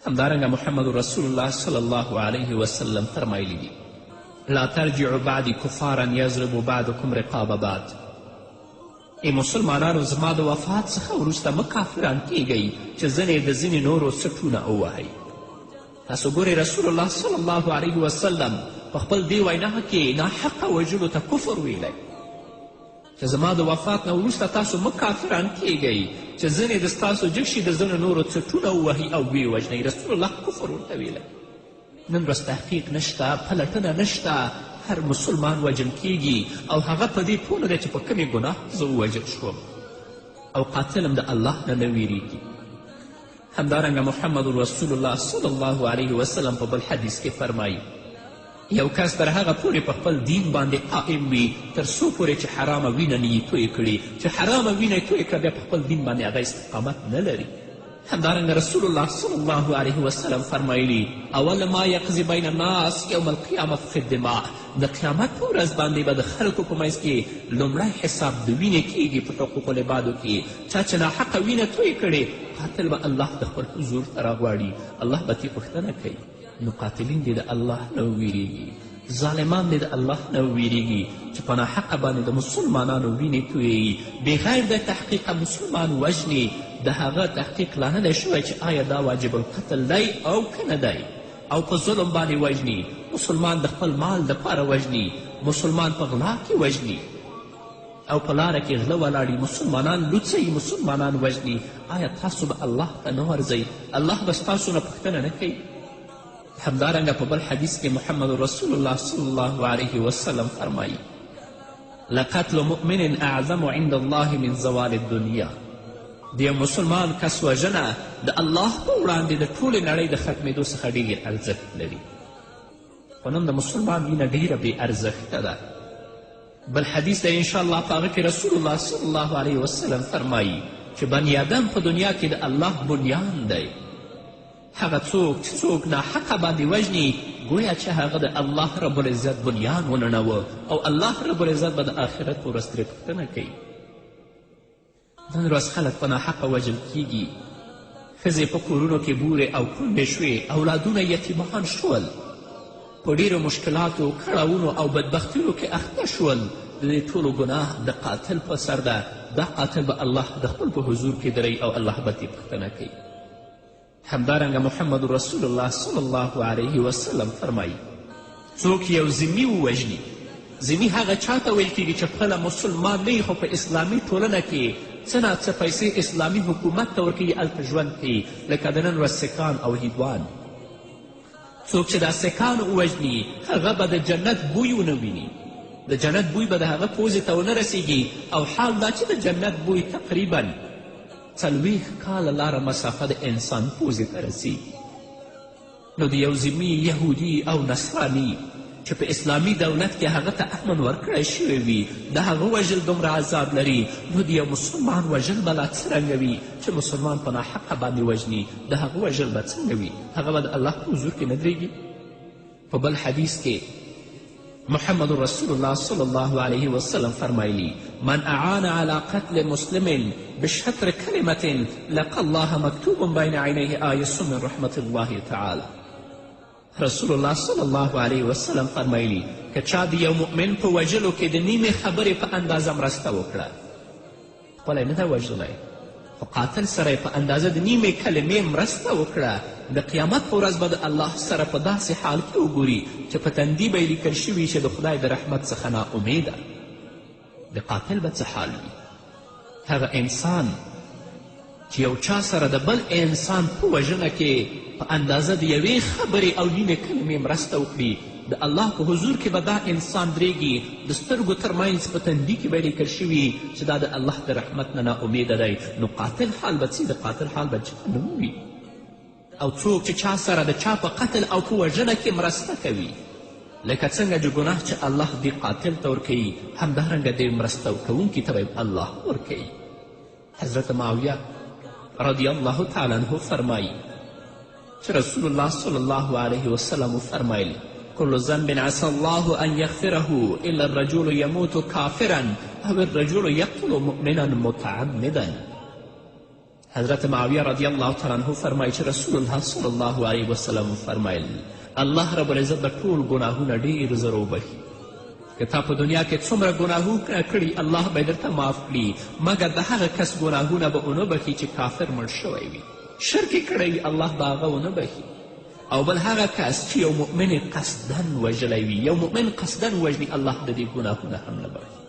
همدارنګه محمد رسول الله صلی الله علیه وسلم فرمایلی دي لا ترجعوا بعدي کفارا یضرب بعضکم رقاب بعض. ای مسلمانانو زما د وفات څخه وروسته مه کافران کیږئ چې ځینې د ځینې نورو سټونه ووهئ. تاسو ګورئ رسول الله صلی الله علیه وسلم په خپل دې وینا کې ناحقه وژلو ته کفر ویلی چې زما د وفات نه وروسته تاسو مه کافران کیږئ چې ځینې د ستاسو جګ شي د ځینو نورو څټونه ووهئ او ویې وژنئ. رسول الله کفر ورته ویلی. نن ورځ تحقیق نشته، پلټنه نشته، هر مسلمان وژل کیږي او هغه په دې پوه نه دی چې په کومې ګناه زه ووژل شوم او قاتل هم د الله نه نه ویریږي. همدارنګه محمد رسول الله صلی الله علیه وسلم په بل حدیث کې فرمایي یو کس تر هغه پورې په خپل دین باندې قائم وي تر څو پورې چې حرامه وینه نه یې تویې کړي، چې حرامه وینه یې تویې کړه بیا په خپل دین باندې هغه استقامت نه لري. همدارنګه رسول الله صلی الله علیه وسلم فرمایلی اول ما یقضي بین الناس یوم القیامة فی الدماء. د قیامت په ورځ باندې به د خلکو په منځ کې لومړی حساب د وینې کیږي په حقوق العبادو کې. چا چې ناحقه وینه تویې کړې قاتل به الله د خپل حضور ته راغواړي، الله به ترې پوښتنه کوي. نو قاتلین دې د الله نه وویریږي، ظالمان دې د الله نه وویریږي چې په ناحقه باندې د مسلمانانو وینې تویوي بغیر د تحقیقه مسلمان وژني. د هغه تحقیق لا نه دی شوی چې آیا دا واجب القتل دی او که نه دی، او په ظلم باندې وژني. مسلمان د خپل مال دپاره وژني، مسلمان په غلا کې وژني او په لاره کې غله ولاړي، مسلمانان لوڅوي، مسلمانان وژني. آیا تاسو به الله ته نه ورځئ؟ الله به ستاسو نه پوښتنه نه کوي؟ همدارنګه په بل حدیث کې محمد رسول الله صلی الله علیه وسلم فرمایي لقتل مؤمن اعظم عند الله من زوال الدنیا. د یو مسلمان کس وژنه د الله په وړاندې د ټولې نړۍ د ختمېدو څخه ډېر ارزښت لري. خو نن د مسلمان وینه ډېره بې ارزښته ده. بل حدیث دی انشاءالله په هغه کې رسول الله صلی الله علیه وسلم فرمایي چې بني آدم په دنیا کې د الله بنیان دی. هغه څوک چې څوک ناحقه باندې وژني گویا چې هغه د الله رب العزت بنیان ونړوه او الله رب العزت به د آخرت په ورځ ترې پوښتنه کوي. نن ورځ خلک په ناحقه وژل کیږي، ښځې په کورونو کې بورې او کونډې شوې، اولادونه یتیمان شول، په ډیرو مشکلاتو، کړاوونو او بدبختیو کې اخته شول. د دې ټولو ګناه د قاتل په سر ده. دا قاتل به الله د خپل په حضور کې دروي او الله به ترې پوښتنه کوي. همدارنګه محمد رسول الله صلی الله علیه وسلم فرمایي څوک یو ذمي ووژني، ذمي هغه چاته ویل کیږي چې خپله مسلمان نه خو په اسلامي ټولنه کې څه نه څه پیسې اسلامي حکومت ته ورکوي، هلته ژوند کوي، لکه د نن ورځ سکان او هیدوان. څوک چې دا سکان ووژني هغه به د جنت بوی ونه ویني، د جنت بوی به د هغه پوزې ته ونه رسیږي، او حال دا چې د جنت بوی تقریبا 40 کاله لاره مسافه د انسان پوزې ته رسیږي. نو د یو ذمي یهودي او نصراني چې په اسلامي دولت کې هغه ته امن ورکړی شوی وي د هغه وژل دومره عذاب لري، نو د یو مسلمان وژل به لا څرنګه وي چې مسلمان په ناحقه باندې وژني، د هغه وژل به څنګه وي؟ هغه به د الله په حضور کې نه درېږي. په بل حدیث کې محمد رسول الله صلی الله علیه وسلم فرمایلی من اعان على قتل مسلم بشطر کلمة لقى الله مکتوب بین عینیه آیس من رحمت الله تعالی. رسول الله صلی الله علیه وسلم فرمایلی که چا د یو مؤمن په وژلو کې د نیمې خبرې په اندازه مرسته وکړه، خپله نه ده وژلی، خو قاتل سره په اندازه د نیمې کلمې مرسته وکړه، د قیامت په ورځ به د الله سره په داسې حال کې وګوري چې په تندي به یې لیکل شوي چې د خدای د رحمت څخه ناامیده. د قاتل به څه حال وي؟ هغه انسان چې یو چا سره د بل انسان په وژنه کې په اندازه د یوې خبرې او نیمې کلمې مرسته وکړي، د الله په حضور کې به دا انسان درېږي، د سترګو تر منځ په تندي کې به یې لیکل شوي چې دا د الله د رحمت نه ناامیده دی. نو قاتل حال به څه؟ د قاتل حال به جهنم وي. او څوک چې چا سره د چا په قتل او په وژنه کې مرسته کوي، لکه څنګه چې ګناه چې الله دې قاتل ته ورکوي، همدارنګه دې مرسته کوونکي ته به الله ورکوي. حضرت معاویه رضی الله تعالی عنه فرمایي چې رسول الله صلی الله علیه وسلم فرمایل كل ذنب عسى الله أن يغفره إلا الرجل يموت كافرا أو الرجل يقتل مؤمنا متعمدا. حضرت معاویه رضی الله تعالی عنه فرمایي چې رسول الله صلی الله علیه وسلم فرمایل الله رب العزت به ټول ګناهونه ډېر زر وبخي. که تا په دنیا کې څومره ګناهونه کړي الله به درته معاف کړي، مګر د هغه کس ګناهونه به ونه بخي چې کافر مړ شوی وي، شرک یې کړی الله به هغه ونه بخي. او بل هغه کس چې یو مؤمن قصدن وژلی وي، یو مؤمن قصدن وژني الله د دې ګناهونه هم نه بخي.